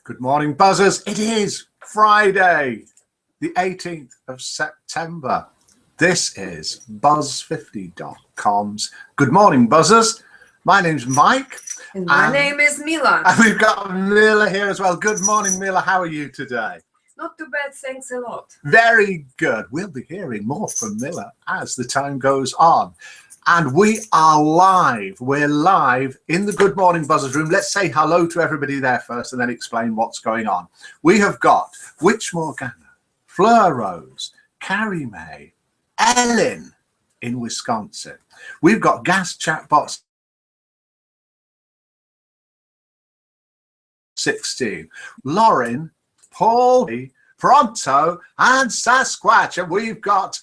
Good morning, buzzers. It is Friday, the 18th of September. This is Buzz50.com's Good Morning, Buzzers. My name's Mike. And my name is Mila. And we've got Mila here as well. Good morning, Mila. How are you today? Not too bad, thanks a lot. Very good. We'll be hearing more from Mila as the time goes on. And we are live. We're live in the Good Morning Buzzers room. Let's say hello to everybody there first and then explain what's going on. We have got Witch Morgana, Fleur Rose, Carrie May, Ellen in Wisconsin. We've got Gas Chatbots 16, Lauren, Paul, Pronto, and Sasquatch. And we've got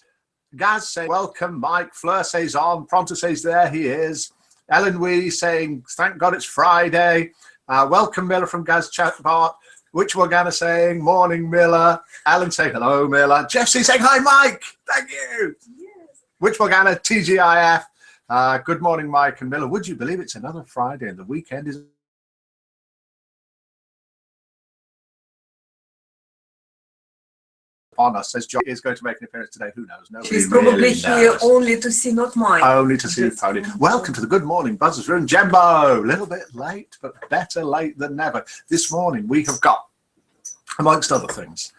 Gaz saying, welcome, Mike. Fleur says on. Pronto says, there he is. Ellen Wee saying, thank God it's Friday. Welcome, Miller from Gaz Chatbot. Witch Morgana saying, morning, Miller. Ellen saying, hello, Miller. Jesse saying, hi, Mike. Thank you. Yes. Witch Morgana, TGIF. Good morning, Mike and Miller. Would you believe it's another Friday and the weekend is on us? Says John is going to make an appearance today. Who knows? Nobody She's probably really here knows. only to see, not mine. Only to see you, Tony. Welcome to the Good Morning Buzzers room. Jembo, a little bit late, but better late than never. This morning we have got, amongst other things,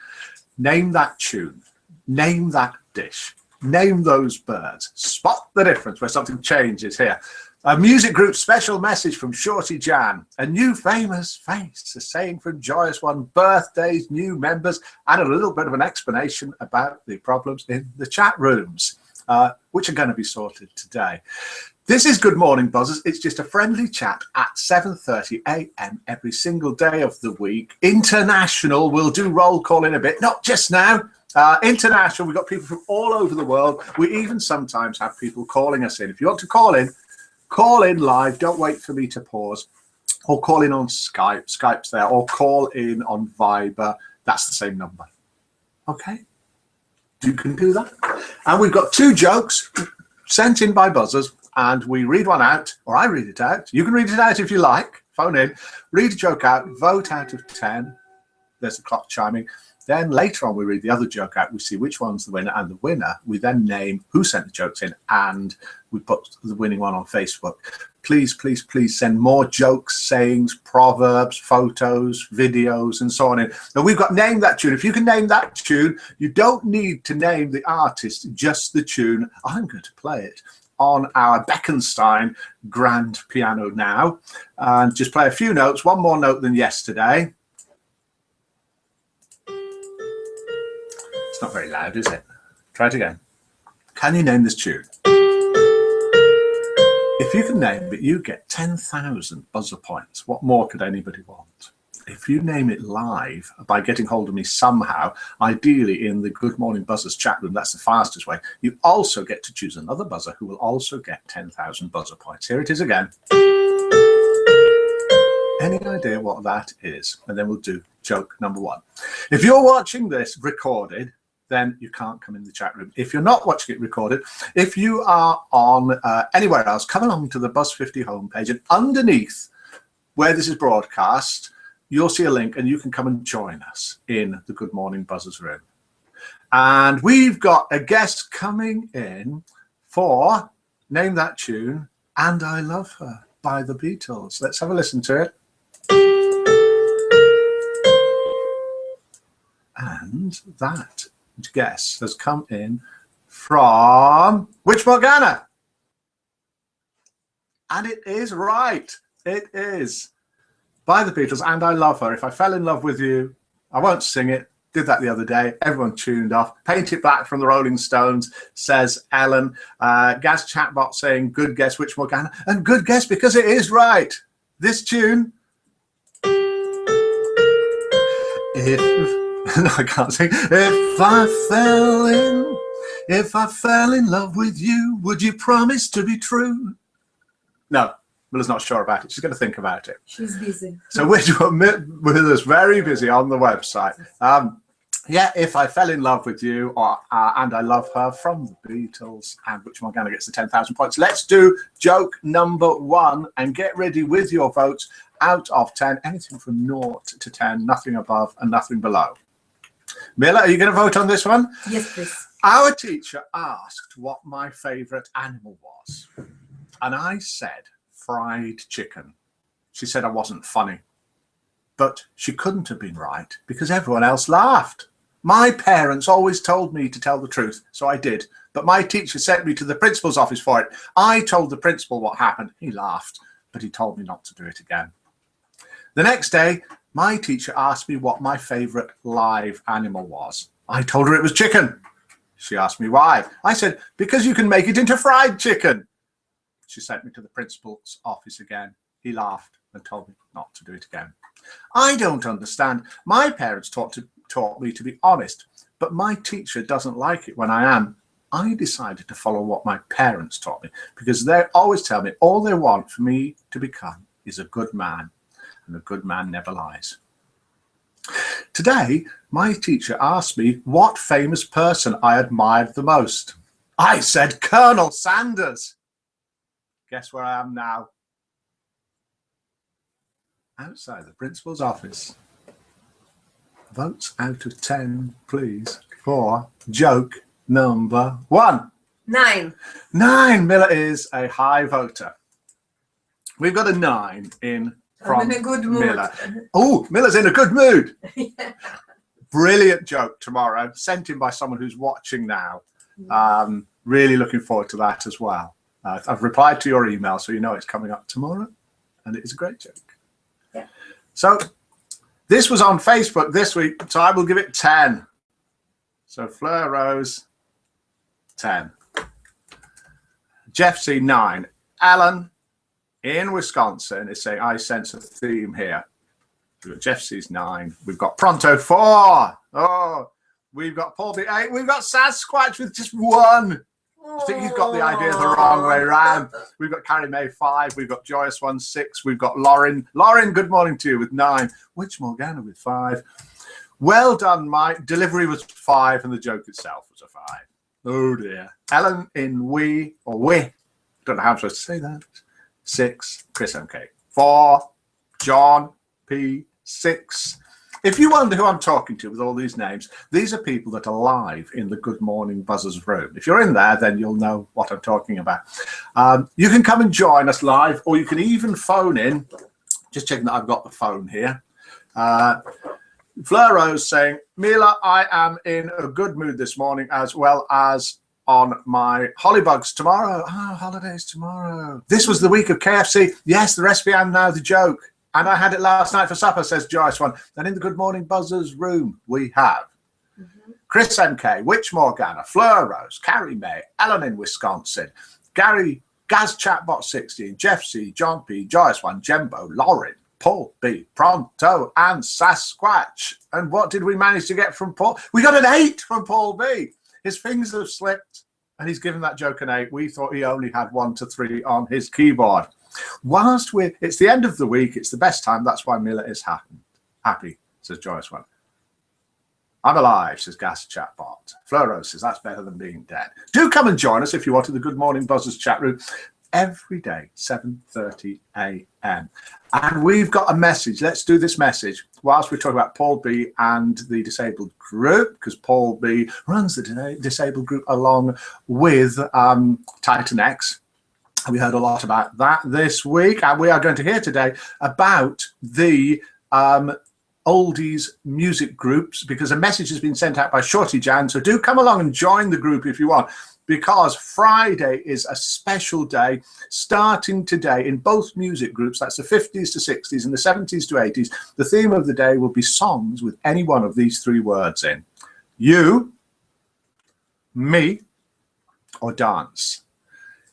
name that tune, name that dish, name those birds, spot the difference where something changes here. A music group special message from Shorty Jan, a new famous face, a saying from Joyous One, birthdays, new members, and a little bit of an explanation about the problems in the chat rooms, which are going to be sorted today. This is Good Morning Buzzers. It's just a friendly chat at 7:30 a.m. every single day of the week. International, we'll do roll call in a bit, not just now. International, we've got people from all over the world. We even sometimes have people calling us in. If you want to call in live, don't wait for me to pause, or call in on Skype, Skype's there, or call in on Viber, that's the same number. Okay, you can do that. And we've got two jokes sent in by buzzers, and we read one out, or I read it out. You can read it out if you like, phone in, read a joke out, vote out of 10, there's the clock chiming. Then later on, we read the other joke out. We see which one's the winner, and the winner, we then name who sent the jokes in, and we put the winning one on Facebook. Please, please, please send more jokes, sayings, proverbs, photos, videos, and so on in. Now, we've got Name That Tune. If you can name that tune, you don't need to name the artist, just the tune. I'm going to play it on our Beckenstein grand piano now, and just play a few notes, one more note than yesterday. Not very loud, is it? Try it again. Can you name this tune? If you can name it, you get 10,000 buzzer points. What more could anybody want? If you name it live by getting hold of me somehow, ideally in the Good Morning Buzzers chat room, that's the fastest way, you also get to choose another buzzer who will also get 10,000 buzzer points. Here it is again. Any idea what that is? And then we'll do joke number one. If you're watching this recorded, then you can't come in the chat room. If you're not watching it recorded, if you are on anywhere else, come along to the Buzz50 homepage, and underneath where this is broadcast, you'll see a link and you can come and join us in the Good Morning Buzzers room. And we've got a guest coming in for Name That Tune, And I Love Her by the Beatles. Let's have a listen to it. And that guess has come in from Witch Morgana, and it is right. It is by the Beatles, And I Love Her. If I fell in love with you, I won't sing it. Did that the other day. Everyone tuned off. Paint It Black from the Rolling Stones, says Ellen. Gaz Chatbot saying good guess, Witch Morgana, and good guess because it is right. This tune, no, I can't sing. If I fell in love with you, would you promise to be true? No, Milla's not sure about it. She's going to think about it. She's busy. So we're very busy on the website. Yeah, If I Fell in Love with You, or And I Love Her from the Beatles, and which Morgana gets the 10,000 points. Let's do joke number 1 and get ready with your votes out of 10. Anything from 0 to 10, nothing above and nothing below. Mila, are you going to vote on this one? Yes, please. Our teacher asked what my favourite animal was, and I said fried chicken. She said I wasn't funny, but she couldn't have been right because everyone else laughed. My parents always told me to tell the truth, so I did, but my teacher sent me to the principal's office for it. I told the principal what happened. He laughed, but he told me not to do it again. The next day, my teacher asked me what my favourite live animal was. I told her it was chicken. She asked me why. I said, because you can make it into fried chicken. She sent me to the principal's office again. He laughed and told me not to do it again. I don't understand. My parents taught me to be honest, but my teacher doesn't like it when I am. I decided to follow what my parents taught me because they always tell me all they want for me to become is a good man, and a good man never lies. Today, my teacher asked me what famous person I admired the most. I said Colonel Sanders. Guess where I am now? Outside the principal's office. Votes out of 10, please, for joke number 1. 9. 9. Miller is a high voter. We've got a 9 in from I'm in a good mood. Miller. Oh, Miller's in a good mood. Yeah. Brilliant joke tomorrow, sent in by someone who's watching now. Really looking forward to that as well. I've replied to your email, so you know it's coming up tomorrow, and it is a great joke. Yeah. So this was on Facebook this week, so I will give it 10. So Fleur Rose, 10. Jeff C, 9. Alan in Wisconsin is saying, I sense a theme here. We've got Jeff C's 9. We've got Pronto 4. Oh, we've got Paul B 8. We've got Sasquatch with just 1. I think he's got the idea the wrong way around. We've got Carrie May 5. We've got Joyous 1 6. We've got Lauren. Lauren, good morning to you with 9. Witch Morgana with 5. Well done, Mike. Delivery was 5 and the joke itself was a 5. Oh dear. Ellen in we, don't know how I'm supposed to say that. 6. Chris MK. 4. John P. 6. If you wonder who I'm talking to with all these names, these are people that are live in the Good Morning Buzzers room. If you're in there, then you'll know what I'm talking about. You can come and join us live, or you can even phone in. Just checking that I've got the phone here. Fleur Rose saying, Mila, I am in a good mood this morning, as well as on my Hollybugs tomorrow. Oh, holidays tomorrow. This was the week of KFC. Yes, the recipe and now the joke. And I had it last night for supper, says Joyce 1. And in the Good Morning Buzzers room, we have Chris MK, Witch Morgana, Fleur Rose, Carrie May, Ellen in Wisconsin, Gary, Gaz Chatbot 16, Jeff C, John P, Joyce 1, Jembo, Lauren, Paul B, Pronto, and Sasquatch. And what did we manage to get from Paul? We got an 8 from Paul B. His fingers have slipped, and he's given that joke an 8. We thought he only had 1 to 3 on his keyboard. Whilst it's the end of the week, it's the best time. That's why Miller is happy, says Joyce 1. I'm alive, says Gas Chatbot. Floro says that's better than being dead. Do come and join us if you want in the Good Morning Buzzers chat room every day, 7:30 a.m. And we've got a message. Let's do this message whilst we talk about Paul B and the disabled group, because Paul B runs the disabled group along with Titan X. We heard a lot about that this week, and we are going to hear today about the oldies music groups, because a message has been sent out by Shorty Jan. So do come along and join the group if you want, because Friday is a special day starting today in both music groups. That's the 50s to 60s and the 70s to 80s. The theme of the day will be songs with any one of these 3 words in: you, me, or dance.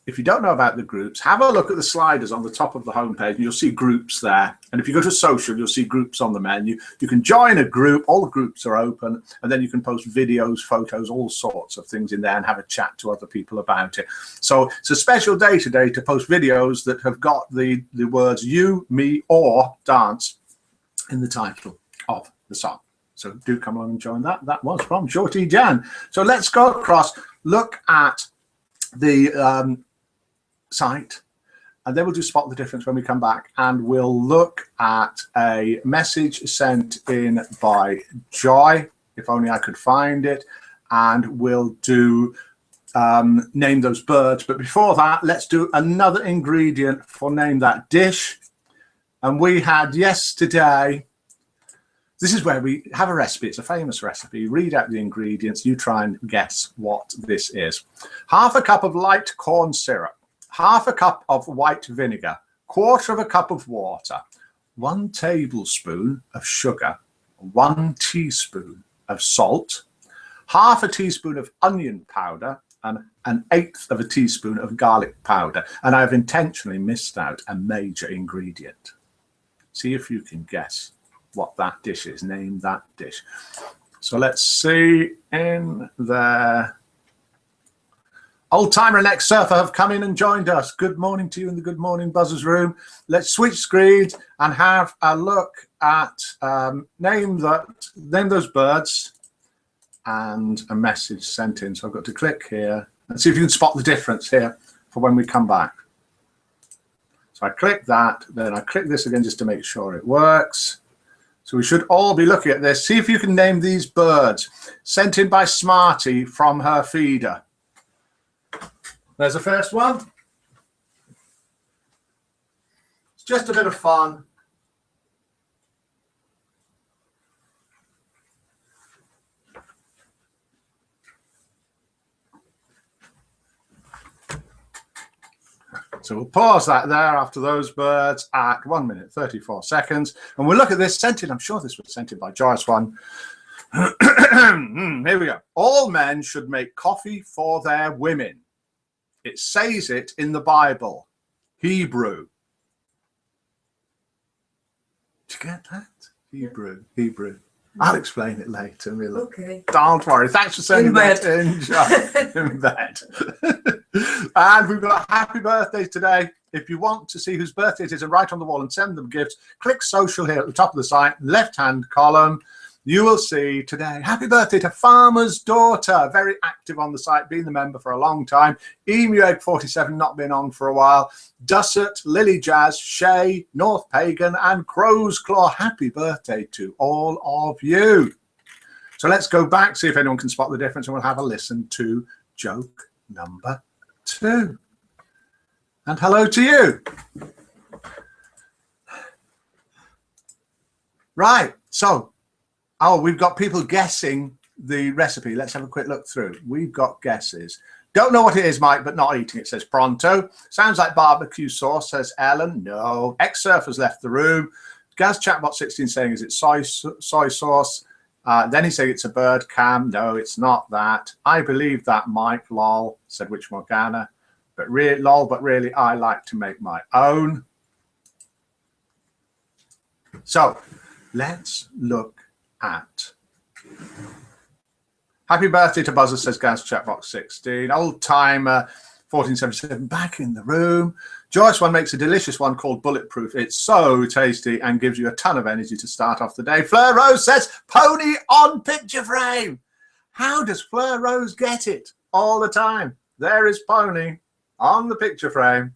If you don't know about the groups, have a look at the sliders on the top of the homepage and you'll see groups there. And if you go to social, you'll see groups on the menu. You can join a group. All the groups are open, and then you can post videos, photos, all sorts of things in there and have a chat to other people about it. So it's a special day today to post videos that have got the words you, me, or dance in the title of the song. So do come along and join that. That was from Shorty Jan. So let's go across, look at the site, and then we'll do spot the difference when we come back, and we'll look at a message sent in by Joy, if only I could find it, and we'll do name those birds. But before that, let's do another ingredient for name that dish. And we had yesterday, this is where we have a recipe. It's a famous recipe. Read out the ingredients. You try and guess what this is. Half a cup of light corn syrup, half a cup of white vinegar, quarter of a cup of water, 1 tablespoon of sugar, 1 teaspoon of salt, half a teaspoon of onion powder, and 1/8 of a teaspoon of garlic powder. And I've intentionally missed out a major ingredient. See if you can guess what that dish is. Name that dish. So let's see in there. Old Timer and ex-surfer have come in and joined us. Good morning to you in the Good Morning Buzzers room. Let's switch screens and have a look at name those birds and a message sent in. So I've got to click here and see if you can spot the difference here for when we come back. So I click that, then I click this again just to make sure it works. So we should all be looking at this. See if you can name these birds. Sent in by Smarty from her feeder. There's the first one. It's just a bit of fun. So we'll pause that there after those birds at 1 minute, 34 seconds. And we'll look at this sent in. I'm sure this was sent in by Joyce one. Here we go. All men should make coffee for their women. It says it in the Bible. Hebrew. Did you get that? Hebrew. I'll explain it later, really. Okay. Don't worry. Thanks for sending that in, Joe. In bed. And we've got happy birthdays today. If you want to see whose birthday it is and write on the wall and send them gifts, click social here at the top of the site, left-hand column. You will see today, happy birthday to Farmer's Daughter, very active on the site, been the member for a long time. Emu Egg 47, not been on for a while. Dusset, Lily Jazz, Shay, North Pagan, and Crow's Claw. Happy birthday to all of you. So let's go back, see if anyone can spot the difference, and we'll have a listen to joke number 2. And hello to you. Right, so, we've got people guessing the recipe. Let's have a quick look through. We've got guesses. Don't know what it is, Mike, but not eating it, says Pronto. Sounds like barbecue sauce, says Ellen. No. Ex-surfer's left the room. Gaz Chatbot 16 saying, is it soy sauce? Then he said it's a bird cam. No, it's not that. I believe that, Mike. Lol, said Witch Morgana. But really, I like to make my own. So, let's look at. Happy birthday to Buzzer, says Gaz Chatbox 16. Old Timer 1477 back in the room. Joyce one makes a delicious one called Bulletproof. It's so tasty and gives you a ton of energy to start off the day. Fleur Rose says pony on picture frame. How does Fleur Rose get it all the time? There is pony on the picture frame,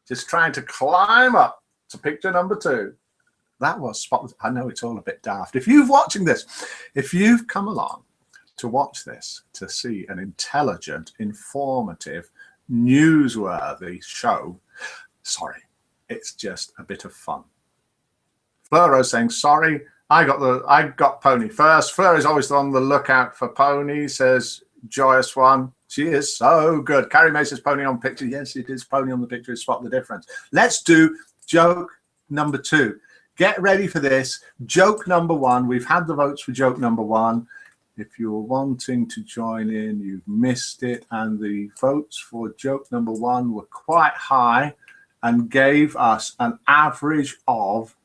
just trying to climb up to picture number 2. That was spot. I know it's all a bit daft. If you've watching this, if you've come along to watch this, to see an intelligent, informative, newsworthy show, sorry, it's just a bit of fun. Fleur is saying, sorry, I got pony first. Fleur is always on the lookout for pony, says Joyous one. She is so good. Carrie May says pony on picture. Yes, it is pony on the picture. Spot the difference. Let's do joke number 2. Get ready for this. Joke number 1. We've had the votes for joke number 1. If you're wanting to join in, you've missed it. And the votes for joke number 1 were quite high and gave us an average of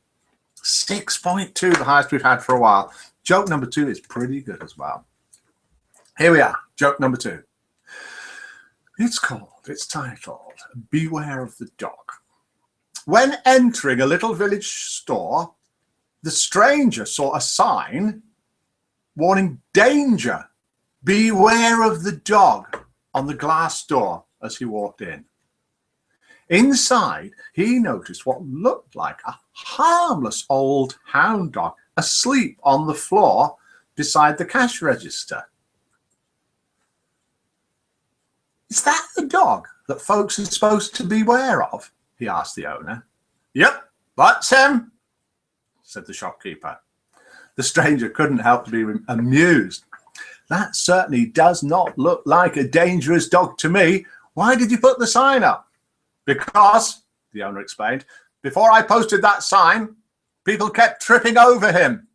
6.2, the highest we've had for a while. Joke number 2 is pretty good as well. Here we are. Joke number 2. It's titled, Beware of the Dog. When entering a little village store, the stranger saw a sign warning danger, beware of the dog on the glass door as he walked in. Inside, he noticed what looked like a harmless old hound dog asleep on the floor beside the cash register. Is that the dog that folks are supposed to beware of? He asked the owner. Yep, that's him, said the shopkeeper. The stranger couldn't help to be amused. That certainly does not look like a dangerous dog to me. Why did you put the sign up? Because, the owner explained, before I posted that sign, people kept tripping over him.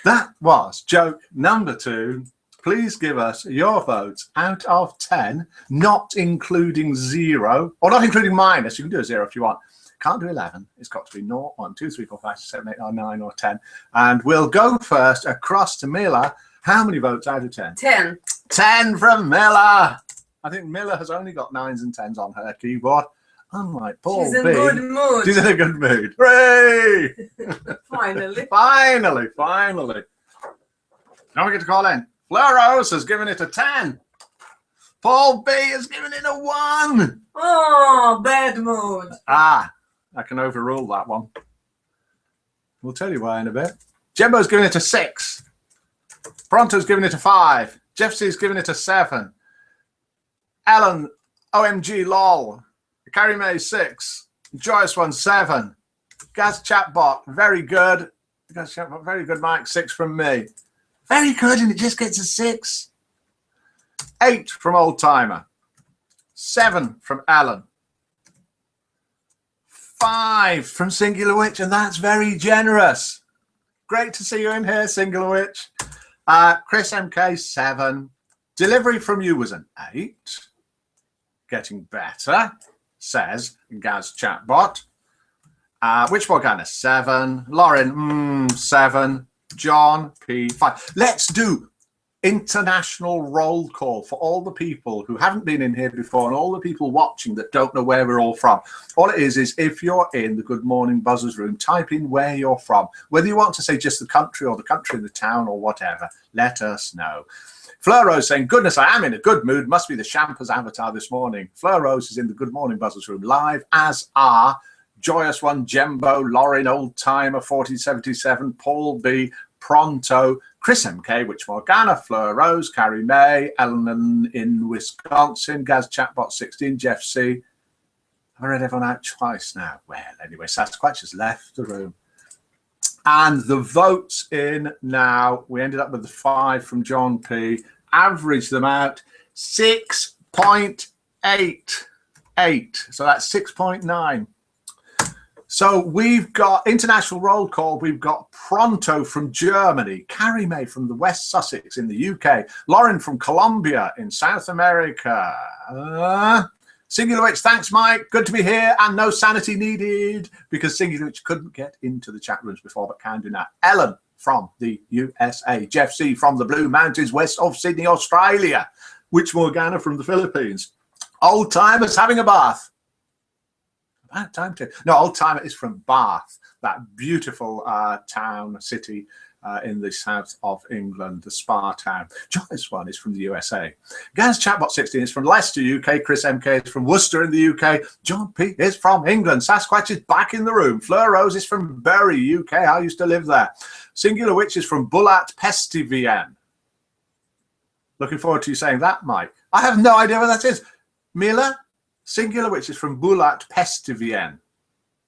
That was joke number 2. Please give us your votes out of 10, not including 0, or not including minus. You can do a 0 if you want. Can't do 11. It's got to be 0, 1, 2, 3, 4, 5, 6, 7, 8, 9, or 10. And we'll go first across to Miller. How many votes out of 10? 10. 10 from Miller. I think Miller has only got 9s and 10s on her keyboard. Unlike Paul She's in B. good mood. She's in a good mood. Hooray! Finally. Finally. Now we get to call in. Fleur Rose has given it a 10. Paul B has given it a 1. Oh, bad mood. I can overrule that one. We'll tell you why in a bit. Jembo's given it a 6. Pronto's given it a 5. Jeff C's given it a 7. Ellen, OMG lol. Carrie May 6. Joyous one 7. Gaz Chatbot, very good. Gaz Chatbot, very good, Mike. 6 from me. Very good, and it just gets a 6. 8 from Old Timer. 7 from Alan. 5 from Singular Witch, and that's very generous. Great to see you in here, Singular Witch. Chris MK 7. Delivery from you was an 8. Getting better, says Gaz Chatbot. Witch Morgana 7. Lauren 7. John P 5. Let's do international roll call for all the people who haven't been in here before and all the people watching that don't know where we're all from. All it is if you're in the Good Morning Buzzers room, type in where you're from. Whether you want to say just the country or the country in the town or whatever, let us know. Fleur Rose saying, goodness, I am in a good mood. Must be the Champers avatar this morning. Fleur Rose is in the Good Morning Buzzers room live, as are Joyous One, Jembo, Lauren, Old Timer, 4077, Paul B, Pronto, Chris MK, Witch Morgana, Fleur Rose, Carrie May, Ellen in Wisconsin, Gaz Chatbot 16, Jeff C. Have I read everyone out twice now? Well, anyway, Sasquatch has left the room. And the votes in now, we ended up with the 5 from John P. Average them out, 6.88. So that's 6.9. So we've got international roll call. We've got Pronto from Germany, Carrie May from the West Sussex in the UK, Lauren from Colombia in South America. Singular Witch, thanks, Mike. Good to be here and no sanity needed because Singular Witch couldn't get into the chat rooms before but can do now. Ellen from the USA, Jeff C from the Blue Mountains west of Sydney, Australia, Witch Morgana from the Philippines. Old Timers having a bath. About time to. No, Old Timer is from Bath, that beautiful town, city in the south of England, the spa town. Joyous One is from the USA. Gaz Chatbot 16 is from Leicester, UK. Chris MK is from Worcester in the UK. John P is from England. Sasquatch is back in the room. Fleur Rose is from Bury, UK. I used to live there. Singular Witch is from Bulat Pestivien. Looking forward to you saying that, Mike. I have no idea what that is. Mila? Singular Witch is from Bulat Pestivien.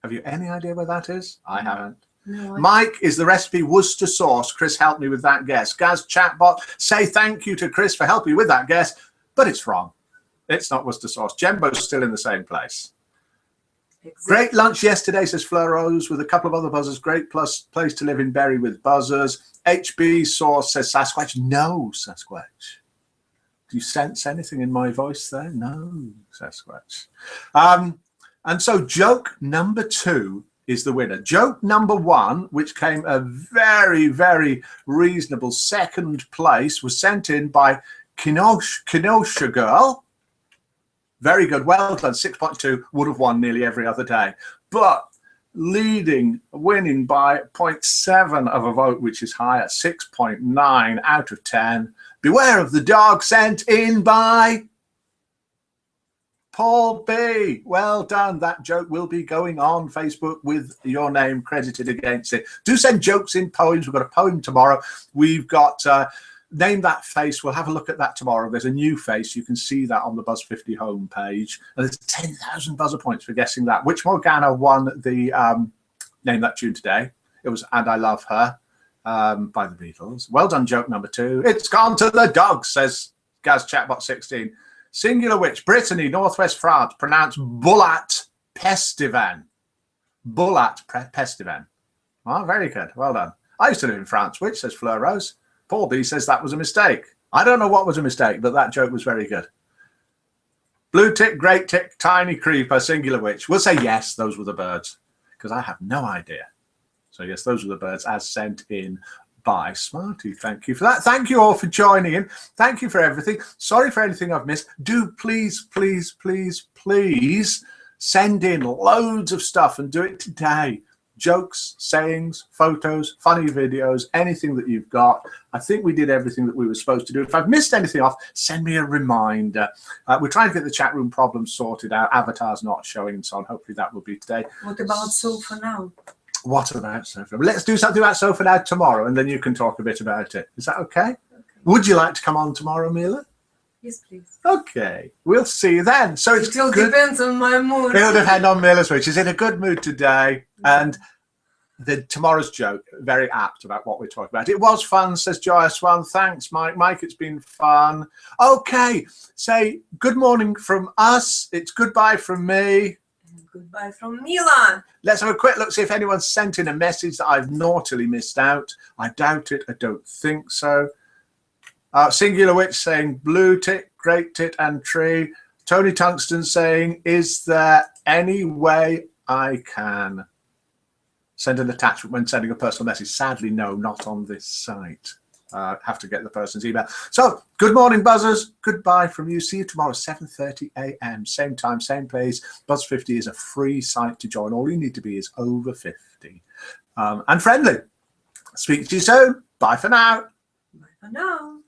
Have you any idea where that is? I haven't. No, Mike is the recipe Worcester sauce. Chris helped me with that guess. Gaz Chatbot, say thank you to Chris for helping with that guess, but it's wrong. It's not Worcester sauce. Jembo's still in the same place. exactly. Great lunch yesterday, says Fleur Rose, with a couple of other buzzers. Great plus place to live in Bury with buzzers. HB sauce, says Sasquatch. No, Sasquatch. Do you sense anything in my voice there? No, Sasquatch. And so joke number 2 is the winner. Joke number 1, which came a very, very reasonable second place, was sent in by Kenosha Girl. Very good. Well done. 6.2 would have won nearly every other day. But winning by 0.7 of a vote, which is high at 6.9 out of 10. Beware of the dog, sent in by Paul B. Well done. That joke will be going on Facebook with your name credited against it. Do send jokes in, poems. We've got a poem tomorrow. We've got Name That Face. We'll have a look at that tomorrow. There's a new face. You can see that on the Buzz 50 homepage. And there's 10,000 buzzer points for guessing that. Which Morgana won the Name That Tune today? It was And I Love Her by the Beatles. Well done, joke number 2. It's gone to the dogs, says Gaz Chatbot 16. Singular which, Brittany, Northwest France, pronounced Bulat Pestivan. Bulat Pestivan. Oh, very good. Well done. I used to live in France, which, says Fleur Rose. Paul B says that was a mistake. I don't know what was a mistake, but that joke was very good. Blue tick, great tick, tiny creeper, singular which. We'll say yes, those were the birds, because I have no idea. So yes, those were the birds as sent in by Smarty. Thank you for that. Thank you all for joining in. Thank you for everything. Sorry for anything I've missed. Do please, please, please, please send in loads of stuff and do it today. Jokes, sayings, photos, funny videos, anything that you've got. I think we did everything that we were supposed to do. If I've missed anything off, send me a reminder. We're trying to get the chat room problem sorted out. Avatar's not showing and so on. Hopefully that will be today. What about Sofa now? What about Sofa? Let's do something about Sofa now tomorrow, and then you can talk a bit about it. Is that okay? Okay. Would you like to come on tomorrow, Mila? Yes, please. Okay, we'll see you then. So it's It still good. depends on my mood. It'll depend on Mila's mood. She's in a good mood today, and tomorrow's joke, very apt about what we're talking about. It was fun, says Joyous One. Thanks, Mike. Mike, it's been fun. Okay, say good morning from us. It's goodbye from me. Goodbye from Milan. Let's have a quick look, see if anyone's sent in a message that I've naughtily missed out. I doubt it. I don't think so. Singular Witch saying blue tit, great tit and tree. Tony Tungsten saying, is there any way I can send an attachment when sending a personal message? Sadly, no, not on this site. Have to get the person's email. So, good morning, buzzers. Goodbye from you. See you tomorrow, 7:30 a.m. Same time, same place. Buzz 50 is a free site to join. All you need to be is over 50 and friendly. Speak to you soon. Bye for now. Bye for now.